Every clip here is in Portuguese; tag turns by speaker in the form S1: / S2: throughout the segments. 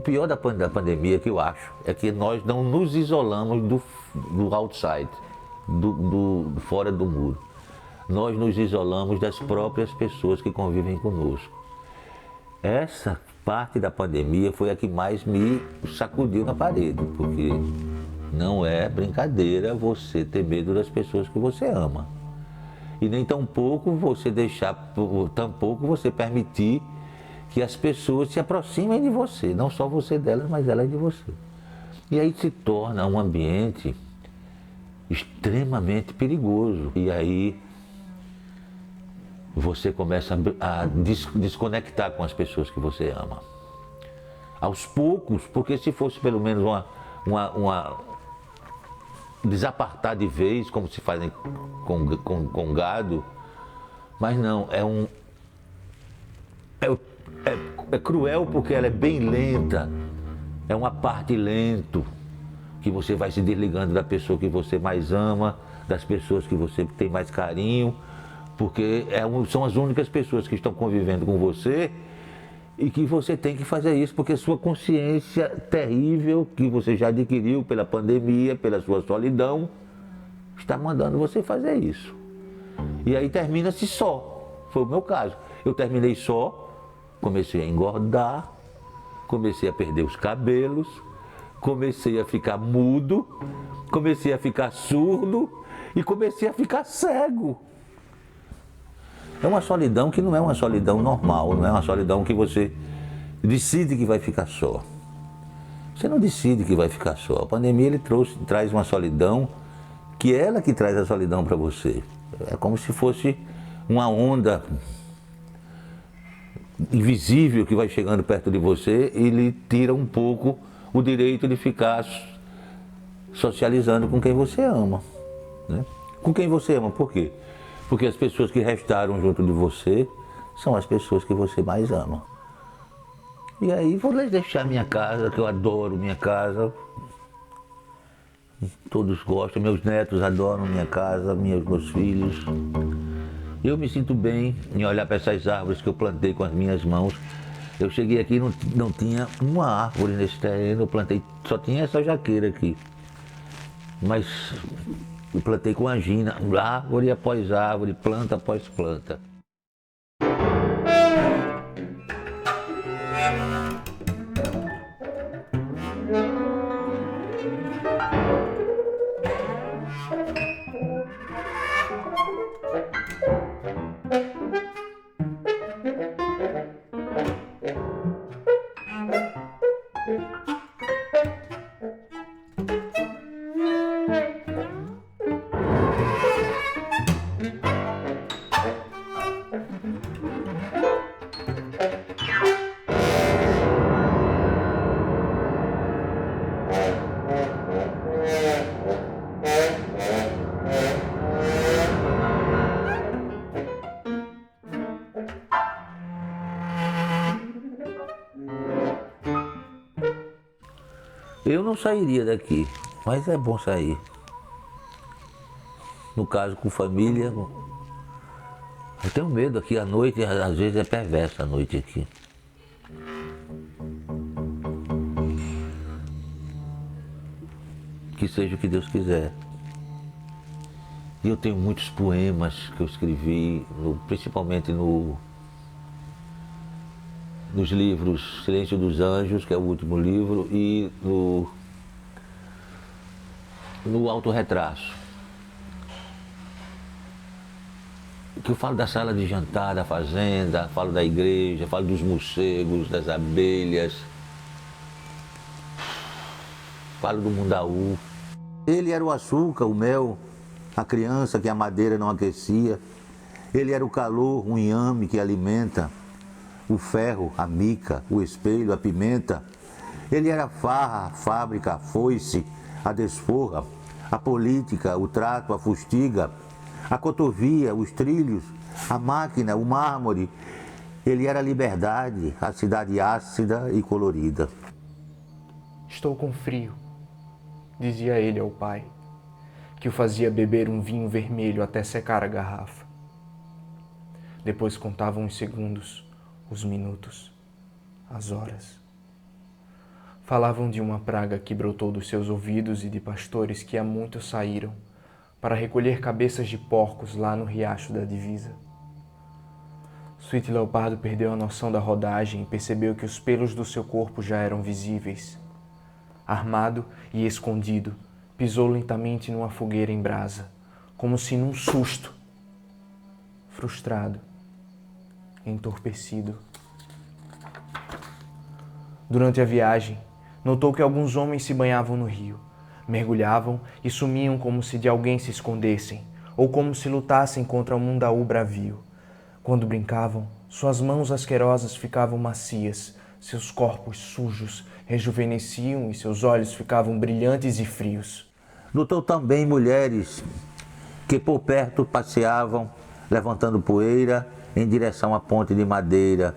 S1: pior da pandemia, que eu acho, é que nós não nos isolamos do outside, do fora do muro. Nós nos isolamos das próprias pessoas que convivem conosco. Essa parte da pandemia foi a que mais me sacudiu na parede, porque não é brincadeira você ter medo das pessoas que você ama. E nem tampouco você permitir que as pessoas se aproximem de você, não só você delas, mas elas de você. E aí se torna um ambiente extremamente perigoso. E aí você começa a desconectar com as pessoas que você ama. Aos poucos, porque se fosse pelo menos uma desapartar de vez, como se fazem com gado, mas não, é cruel porque ela é bem lenta, é uma parte lento, que você vai se desligando da pessoa que você mais ama, das pessoas que você tem mais carinho, porque são as únicas pessoas que estão convivendo com você e que você tem que fazer isso, porque sua consciência terrível, que você já adquiriu pela pandemia, pela sua solidão, está mandando você fazer isso. E aí termina-se só, foi o meu caso. Eu terminei só, comecei a engordar, comecei a perder os cabelos, comecei a ficar mudo, comecei a ficar surdo e comecei a ficar cego. É uma solidão que não é uma solidão normal, não é uma solidão que você decide que vai ficar só. Você não decide que vai ficar só. A pandemia traz uma solidão que é ela que traz a solidão para você. É como se fosse uma onda invisível que vai chegando perto de você e lhe tira um pouco o direito de ficar socializando com quem você ama, né? Com quem você ama, por quê? Porque as pessoas que restaram junto de você são as pessoas que você mais ama. E aí vou deixar minha casa, que eu adoro minha casa. Todos gostam, meus netos adoram minha casa, meus filhos. Eu me sinto bem em olhar para essas árvores que eu plantei com as minhas mãos. Eu cheguei aqui e não tinha uma árvore nesse terreno, eu plantei, só tinha essa jaqueira aqui. Mas eu plantei com angina, árvore após árvore, planta após planta. Eu não sairia daqui, mas é bom sair. No caso, com família, eu tenho medo aqui à noite, às vezes é perversa a noite aqui. Que seja o que Deus quiser. E eu tenho muitos poemas que eu escrevi, principalmente nos livros Silêncio dos Anjos, que é o último livro, e no Autorretrato. Que eu falo da sala de jantar, da fazenda, falo da igreja, falo dos morcegos, das abelhas, falo do mundaú. Ele era o açúcar, o mel, a criança que a madeira não aquecia. Ele era o calor, o inhame que alimenta, o ferro, a mica, o espelho, a pimenta. Ele era a farra, a fábrica, a foice, a desforra, a política, o trato, a fustiga, a cotovia, os trilhos, a máquina, o mármore. Ele era a liberdade, a cidade ácida e colorida.
S2: Estou com frio, dizia ele ao pai, que o fazia beber um vinho vermelho até secar a garrafa. Depois contavam os segundos, os minutos, as horas. Falavam de uma praga que brotou dos seus ouvidos e de pastores que há muito saíram para recolher cabeças de porcos lá no riacho da divisa. Sweet Leopardo perdeu a noção da rodagem e percebeu que os pelos do seu corpo já eram visíveis. Armado e escondido, pisou lentamente numa fogueira em brasa, como se num susto. Frustrado, entorpecido. Durante a viagem, notou que alguns homens se banhavam no rio, mergulhavam e sumiam como se de alguém se escondessem, ou como se lutassem contra um mundaú bravio. Quando brincavam, suas mãos asquerosas ficavam macias, seus corpos sujos rejuvenesciam e seus olhos ficavam brilhantes e frios.
S1: Notou também mulheres que por perto passeavam, levantando poeira em direção à ponte de madeira,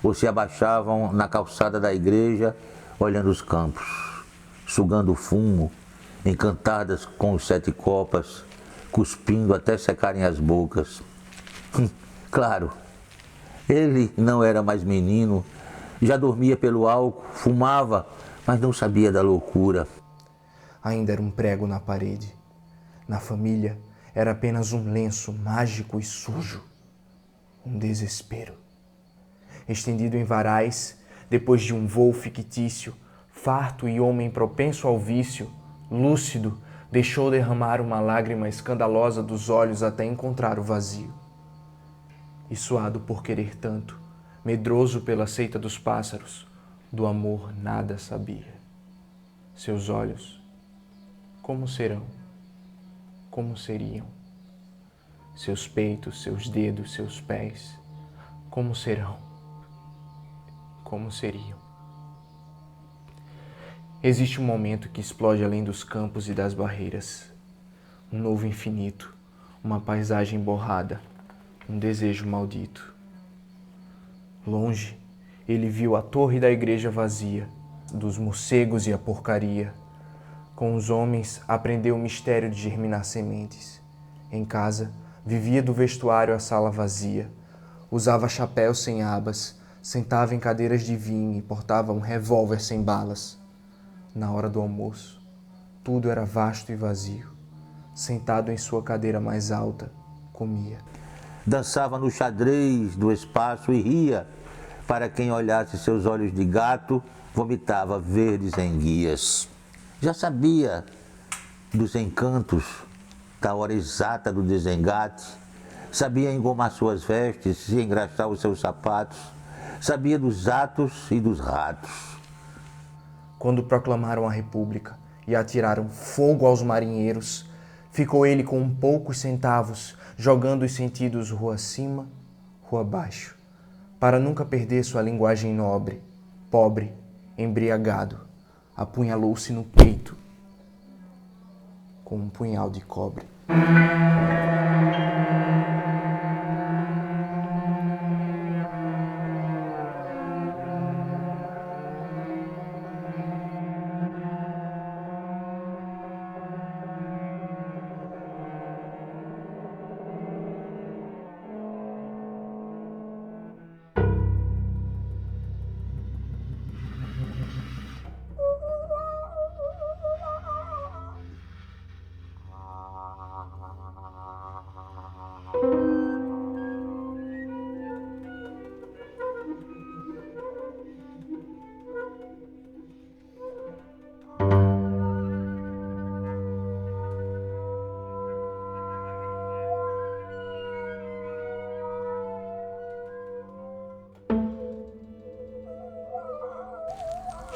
S1: ou se abaixavam na calçada da igreja, olhando os campos, sugando o fumo, encantadas com os 7 copas, cuspindo até secarem as bocas. Claro, ele não era mais menino, já dormia pelo álcool, fumava, mas não sabia da loucura.
S2: Ainda era um prego na parede. Na família, era apenas um lenço mágico e sujo. Um desespero. Estendido em varais, depois de um voo fictício, farto e homem propenso ao vício, lúcido, deixou derramar uma lágrima escandalosa dos olhos até encontrar o vazio. E suado por querer tanto, medroso pela seita dos pássaros, do amor nada sabia. Seus olhos, como serão? Como seriam? Seus peitos, seus dedos, seus pés, como serão? Como seriam? Existe um momento que explode além dos campos e das barreiras. Um novo infinito, uma paisagem borrada, um desejo maldito. Longe, ele viu a torre da igreja vazia, dos morcegos e a porcaria. Com os homens, aprendeu o mistério de germinar sementes. Em casa, vivia do vestuário à sala vazia. Usava chapéus sem abas, sentava em cadeiras de vinho e portava um revólver sem balas. Na hora do almoço, tudo era vasto e vazio. Sentado em sua cadeira mais alta, comia.
S1: Dançava no xadrez do espaço e ria. Para quem olhasse seus olhos de gato, vomitava verdes enguias. Já sabia dos encantos, da hora exata do desengate. Sabia engomar suas vestes e engraxar os seus sapatos. Sabia dos atos e dos ratos.
S2: Quando proclamaram a República e atiraram fogo aos marinheiros, ficou ele com poucos centavos, jogando os sentidos rua acima, rua abaixo, para nunca perder sua linguagem nobre, pobre, embriagado, apunhalou-se no peito com um punhal de cobre.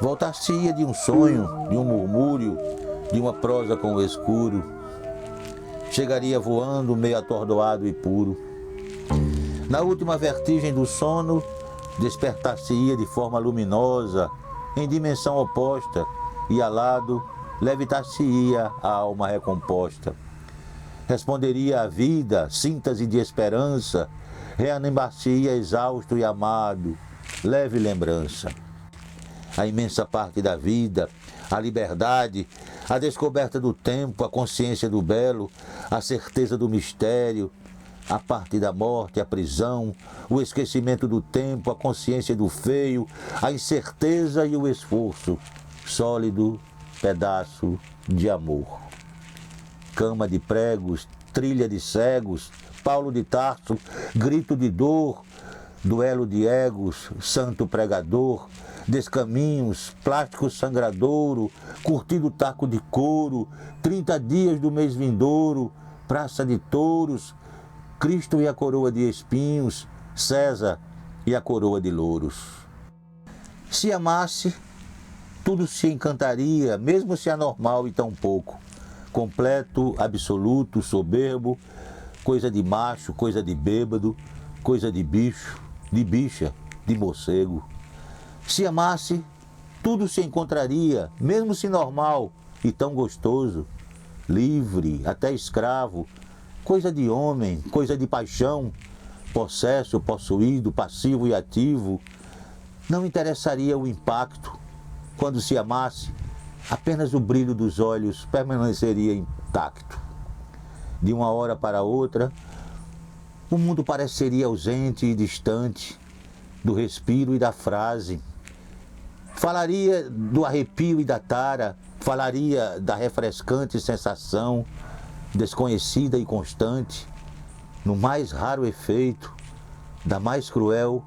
S1: Voltar-se-ia de um sonho, de um murmúrio, de uma prosa com o escuro. Chegaria voando meio atordoado e puro. Na última vertigem do sono, despertar-se-ia de forma luminosa, em dimensão oposta, e alado, levitar-se-ia a alma recomposta. Responderia à vida, síntese de esperança, reanimar-se-ia exausto e amado, leve lembrança. A imensa parte da vida, a liberdade, a descoberta do tempo, a consciência do belo, a certeza do mistério, a parte da morte, a prisão, o esquecimento do tempo, a consciência do feio, a incerteza e o esforço, sólido pedaço de amor. Cama de pregos, trilha de cegos, Paulo de Tarso, grito de dor, duelo de egos, santo pregador, descaminhos, plástico sangradouro, curtido taco de couro, 30 dias do mês vindouro, praça de touros, Cristo e a coroa de espinhos, César e a coroa de louros. Se amasse, tudo se encantaria, mesmo se anormal e tão pouco. Completo, absoluto, soberbo, coisa de macho, coisa de bêbado, coisa de bicho, de bicha, de morcego. Se amasse, tudo se encontraria, mesmo se normal e tão gostoso, livre, até escravo, coisa de homem, coisa de paixão, possesso, possuído, passivo e ativo. Não interessaria o impacto. Quando se amasse, apenas o brilho dos olhos permaneceria intacto. De uma hora para outra, o mundo pareceria ausente e distante do respiro e da frase. Falaria do arrepio e da tara, falaria da refrescante sensação, desconhecida e constante, no mais raro efeito da mais cruel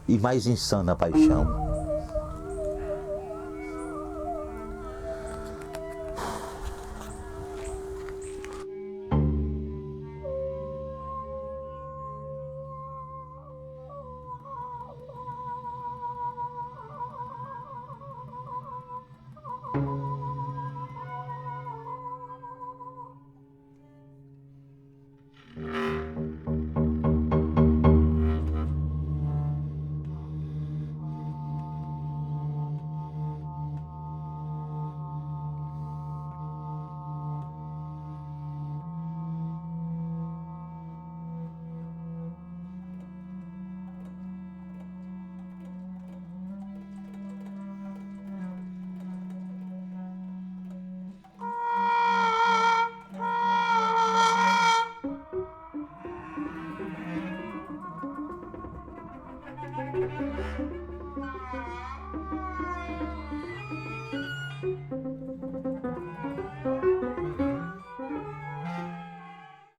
S1: e mais insana paixão.